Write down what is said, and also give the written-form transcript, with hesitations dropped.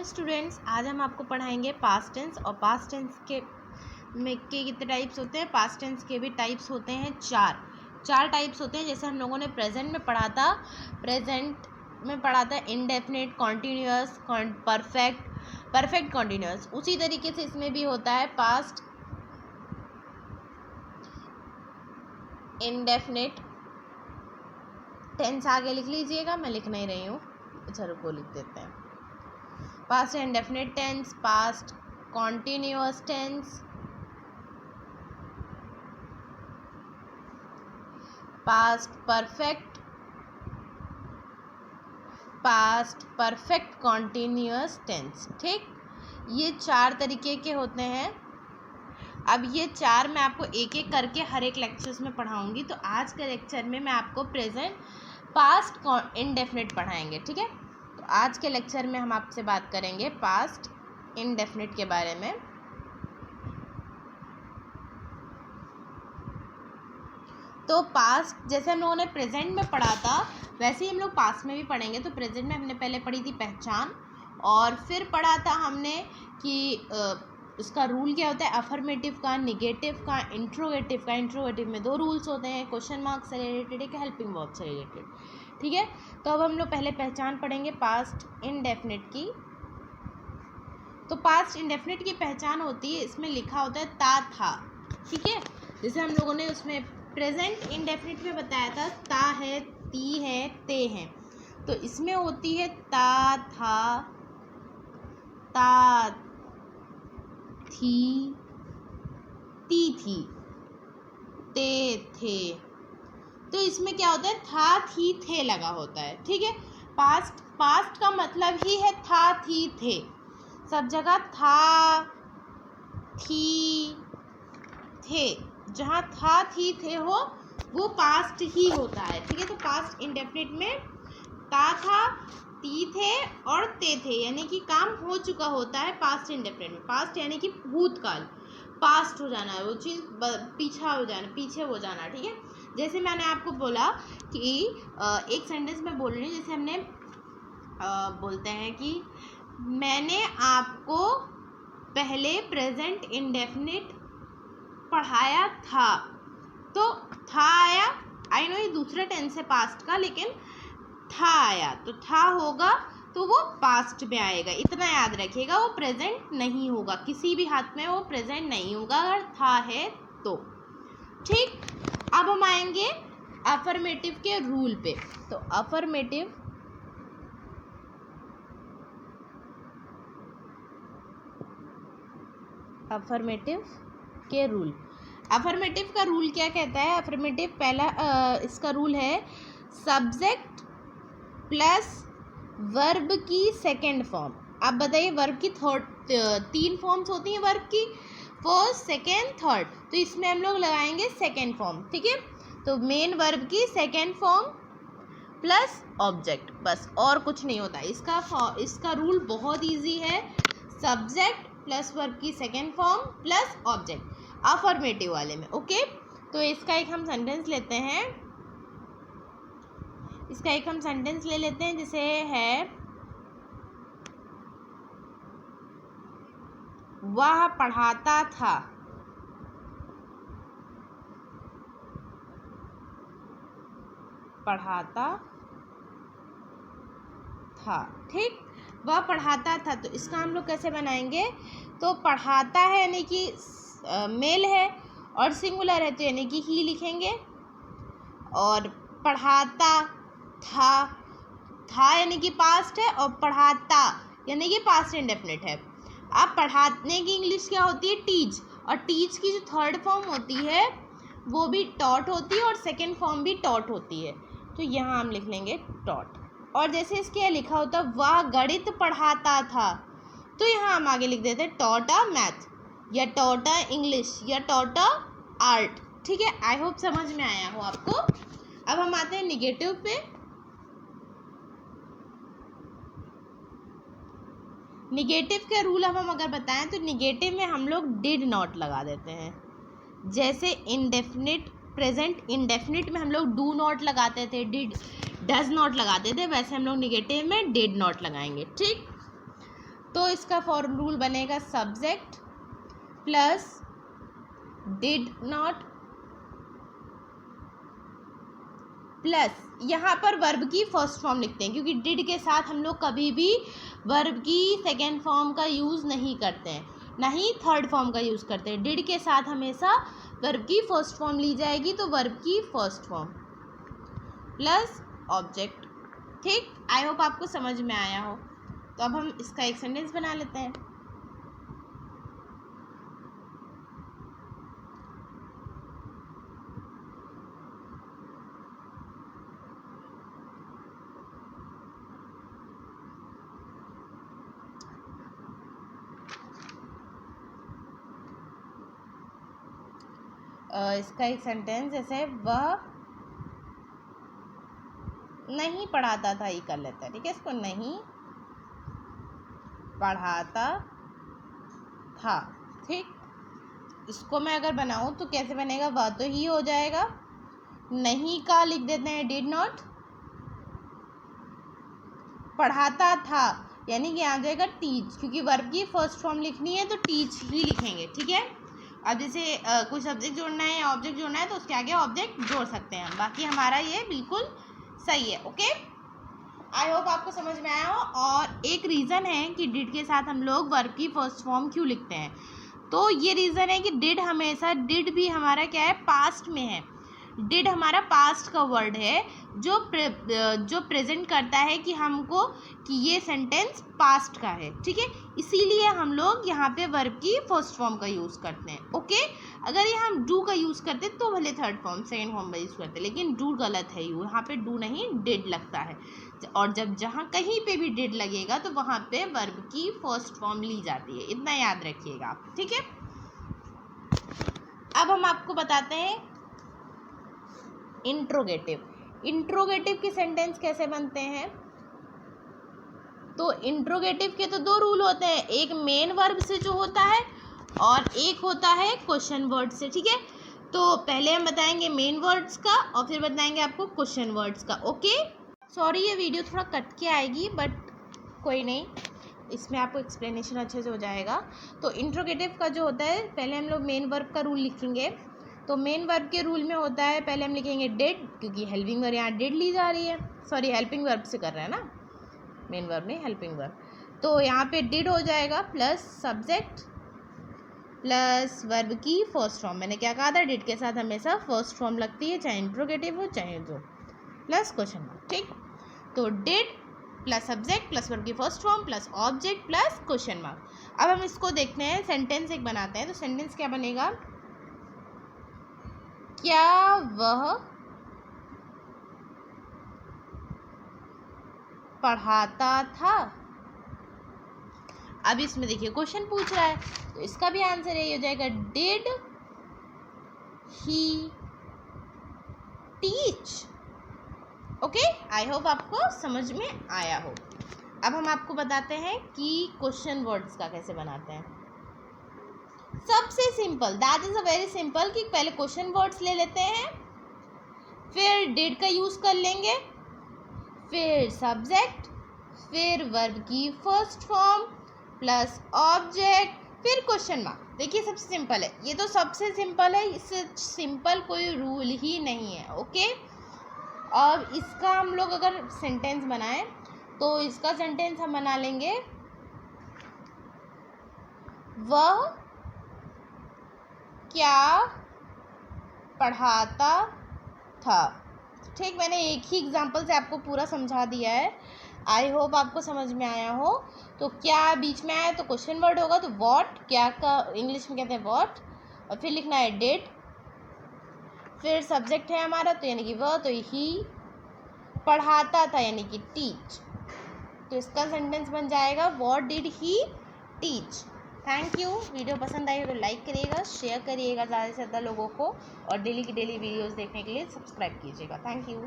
Students, आज हम आपको पढ़ाएंगे पास्ट टेंस। और पास्ट टेंस के कितने टाइप्स होते हैं। पास्ट टेंस के भी टाइप्स होते हैं चार टाइप्स होते हैं। जैसे हम लोगों ने प्रेजेंट में पढ़ा था इंडेफिनिट, कॉन्टीन्यूअस, परफेक्ट कॉन्टीन्यूअस। उसी तरीके से इसमें भी होता है पास्ट इंडेफिनिट टेंस। आगे लिख लीजिएगा, मैं लिख नहीं रही हूँ। अच्छा रुको, लिख देते हैं। Past indefinite tense, past continuous tense, past perfect continuous tense. ठीक, ये चार तरीके के होते हैं। अब ये चार मैं आपको एक एक करके हर एक लेक्चर्स में पढ़ाऊंगी। तो आज के लेक्चर में मैं आपको प्रेजेंट पास्ट इंडेफिनिट पढ़ाएंगे। ठीक है, तो आज के लेक्चर में हम आपसे बात करेंगे पास्ट इंडेफिनिट के बारे में। तो पास्ट जैसे हम लोगों ने प्रेजेंट में पढ़ा था, वैसे ही हम लोग पास्ट में भी पढ़ेंगे। तो प्रेजेंट में हमने पहले पढ़ी थी पहचान, और फिर पढ़ा था हमने कि उसका रूल क्या होता है, अफर्मेटिव का, निगेटिव का, इंट्रोगेटिव का। इंट्रोगेटिव में दो रूल्स होते हैं, क्वेश्चन मार्क से रिलेटेड, एक हेल्पिंग वर्ब से रिलेटेड। ठीक है, तो अब हम लोग पहले पहचान पढ़ेंगे पास्ट इंडेफिनिट की। तो पास्ट इंडेफिनिट की पहचान होती है, इसमें लिखा होता है ता था। ठीक है, जैसे हम लोगों ने उसमें प्रेजेंट इंडेफिनिट में बताया था ता है, ती है, ते हैं। तो इसमें होती है ता था, ता थी, ती थी, ते थे। तो इसमें क्या होता है, था थी थे लगा होता है। ठीक है, पास्ट का मतलब ही है था थी थे। सब जगह था थी थे, जहाँ था थी थे हो वो पास्ट ही होता है। ठीक है, तो पास्ट इंडेफिनिट में ता था, ती थे और ते थे, यानी कि काम हो चुका होता है पास्ट इंडेफिनिट में। पास्ट यानी कि भूतकाल, पास्ट हो जाना है, वो चीज़ पीछे हो जाना। ठीक है, जैसे मैंने आपको बोला कि एक सेंटेंस में बोल रही हूँ। जैसे हमने बोलते हैं कि मैंने आपको पहले प्रेजेंट इंडेफिनिट पढ़ाया था। तो था आया, आई नो ये दूसरा टेंस है पास्ट का, लेकिन था आया तो था होगा तो वो पास्ट में आएगा। इतना याद रखिएगा, वो प्रेजेंट नहीं होगा, किसी भी हाथ में वो प्रेजेंट नहीं होगा अगर था है तो। ठीक, अब हम आएंगे अफर्मेटिव के रूल पे। तो अफर्मेटिव के रूल। अफर्मेटिव का रूल क्या कहता है। अफर्मेटिव पहला इसका रूल है सब्जेक्ट प्लस वर्ब की सेकंड फॉर्म। आप बताइए, वर्ब की तीन फॉर्म्स होती हैं वर्ब की, फर्स्ट, सेकंड, थर्ड। तो इसमें हम लोग लगाएंगे सेकंड फॉर्म। ठीक है, तो मेन वर्ब की सेकंड फॉर्म प्लस ऑब्जेक्ट, बस और कुछ नहीं होता। इसका रूल बहुत इजी है, सब्जेक्ट प्लस वर्ब की second form plus object, affirmative वाले में। ओके, तो इसका एक हम सेंटेंस लेते हैं। ले लेते हैं, जैसे है वह पढ़ाता था। ठीक, वह पढ़ाता था। तो इसका हम लोग कैसे बनाएंगे। तो पढ़ाता है यानी कि मेल है, और सिंगुलर है तो यानी कि ही लिखेंगे। और पढ़ाता था यानी कि पास्ट है, और पढ़ाता यानी कि पास्ट इंडेफिनिट है। अब पढ़ाने की इंग्लिश क्या होती है, टीच। और टीच की जो थर्ड फॉर्म होती है वो भी टॉट होती है, और सेकंड फॉर्म भी टॉट होती है। तो यहाँ हम लिख लेंगे टॉट। और जैसे इसके लिखा होता वह गणित पढ़ाता था, तो यहाँ हम आगे लिख देते हैं टॉटा मैथ, या टॉटा इंग्लिश, या टॉटा आर्ट। ठीक है, आई होप समझ में आया हो आपको। अब हम आते हैं निगेटिव पे। निगेटिव के रूल अब हम अगर बताएं तो निगेटिव में हम लोग डिड नॉट लगा देते हैं। जैसे इंडेफिनिट, प्रेजेंट इंडेफिनिट में हम लोग डू नॉट लगाते थे, डज नॉट लगाते थे, वैसे हम लोग निगेटिव में डिड नॉट लगाएंगे। ठीक, तो इसका फॉर्म रूल बनेगा subject plus did not plus यहाँ पर वर्ब की फर्स्ट फॉर्म लिखते हैं, क्योंकि डिड के साथ हम लोग कभी भी वर्ब की सेकेंड फॉर्म का यूज़ नहीं करते हैं, ना ही थर्ड फॉर्म का यूज़ करते हैं। डिड के साथ हमेशा वर्ब की फर्स्ट फॉर्म ली जाएगी, तो वर्ब की फर्स्ट फॉर्म प्लस ऑब्जेक्ट। ठीक, आई होप आपको समझ में आया हो। तो अब हम इसका एक सेंटेंस बना लेते हैं। इसका एक सेंटेंस जैसे वह नहीं पढ़ाता था, ये कर लेता है। ठीक है, इसको नहीं पढ़ाता था। ठीक, इसको मैं अगर बनाऊं तो कैसे बनेगा, वह तो ही हो जाएगा, नहीं का लिख देते हैं डिड नॉट, पढ़ाता था यानी कि आ जाएगा टीच, क्योंकि वर्ब की फर्स्ट फॉर्म लिखनी है तो टीच ही लिखेंगे। ठीक है, अब जैसे कोई सब्जेक्ट जोड़ना है या ऑब्जेक्ट जोड़ना है तो उसके आगे ऑब्जेक्ट जोड़ सकते हैं हम, बाकी हमारा ये बिल्कुल सही है। ओके, आई होप आपको समझ में आया हो। और एक रीज़न है कि डिड के साथ हम लोग वर्ब की फर्स्ट फॉर्म क्यों लिखते हैं, तो ये रीज़न है कि डिड हमेशा, डिड भी हमारा क्या है, पास्ट में है। डिड हमारा पास्ट का वर्ड है जो प्रेजेंट करता है कि हमको कि ये सेंटेंस पास्ट का है। ठीक है, इसीलिए हम लोग यहाँ पे वर्ब की फर्स्ट फॉर्म का यूज़ करते हैं। ओके, अगर ये हम डू का यूज़ करते तो भले थर्ड फॉर्म सेकेंड फॉर्म का यूज़ करते, लेकिन डू गलत है, यहाँ पे डू नहीं डिड लगता है। और जब जहाँ कहीं पे भी डिड लगेगा तो वहाँ पे वर्ब की फर्स्ट फॉर्म ली जाती है, इतना याद रखिएगा आप। ठीक है, अब हम आपको बताते हैं इंट्रोगेटिव। इंट्रोगेटिव के सेंटेंस कैसे बनते हैं, तो इंट्रोगेटिव के तो दो रूल होते हैं, एक मेन वर्ब से जो होता है और एक होता है क्वेश्चन वर्ड से। ठीक है, तो पहले हम बताएंगे मेन वर्ड्स का और फिर बताएंगे आपको क्वेश्चन वर्ड्स का। ओके, सॉरी ये वीडियो थोड़ा कट के आएगी, बट कोई नहीं, इसमें आपको एक्सप्लेनेशन अच्छे से हो जाएगा। तो इंट्रोगेटिव का जो होता है, पहले हम लोग मेन वर्ब का रूल लिखेंगे। तो मेन वर्ब के रूल में होता है, पहले हम लिखेंगे डिड, क्योंकि हेल्पिंग वर्ब यहाँ डिड ली जा रही है, सॉरी हेल्पिंग वर्ब से कर रहे हैं ना, मेन वर्ब नहीं हेल्पिंग वर्ब। तो यहाँ पे डिड हो जाएगा प्लस सब्जेक्ट प्लस वर्ब की फर्स्ट फॉर्म। मैंने क्या कहा था, डिड के साथ हमेशा फर्स्ट फॉर्म लगती है, चाहे इंट्रोगेटिव हो चाहे जो, प्लस क्वेश्चन मार्क। ठीक, तो did plus subject plus verb की first form plus object plus question mark. अब हम इसको देखते हैं, सेंटेंस एक बनाते हैं। तो सेंटेंस क्या बनेगा, क्या वह पढ़ाता था। अब इसमें देखिए क्वेश्चन पूछ रहा है, तो इसका भी आंसर यही हो जाएगा, did he teach. Okay, I hope आपको समझ में आया हो। अब हम आपको बताते हैं कि क्वेश्चन वर्ड्स का कैसे बनाते हैं। सबसे simple, that is a very simple, कि पहले क्वेश्चन वर्ड्स ले लेते हैं, फिर डिड का यूज कर लेंगे, फिर सब्जेक्ट, फिर वर्ब की फर्स्ट फॉर्म प्लस ऑब्जेक्ट, फिर क्वेश्चन मार्क। देखिए सबसे सिंपल है, ये तो सबसे सिंपल है, इससे सिंपल कोई रूल ही नहीं है। ओके, अब इसका हम लोग अगर सेंटेंस बनाएं तो इसका सेंटेंस हम बना लेंगे, वह क्या पढ़ाता था। ठीक, मैंने एक ही एग्जाम्पल से आपको पूरा समझा दिया है, आई होप आपको समझ में आया हो। तो क्या बीच में आया तो क्वेश्चन वर्ड होगा, तो व्हाट, क्या का इंग्लिश में कहते हैं व्हाट, और फिर लिखना है डिड, फिर सब्जेक्ट है हमारा तो यानी कि वह, तो ही, पढ़ाता था यानी कि टीच। तो इसका सेंटेंस बन जाएगा, what did he teach. Thank you. Video पसंद आई हो तो लाइक करिएगा, शेयर करिएगा ज़्यादा से ज़्यादा लोगों को, और डेली की डेली वीडियोस देखने के लिए सब्सक्राइब कीजिएगा। Thank you.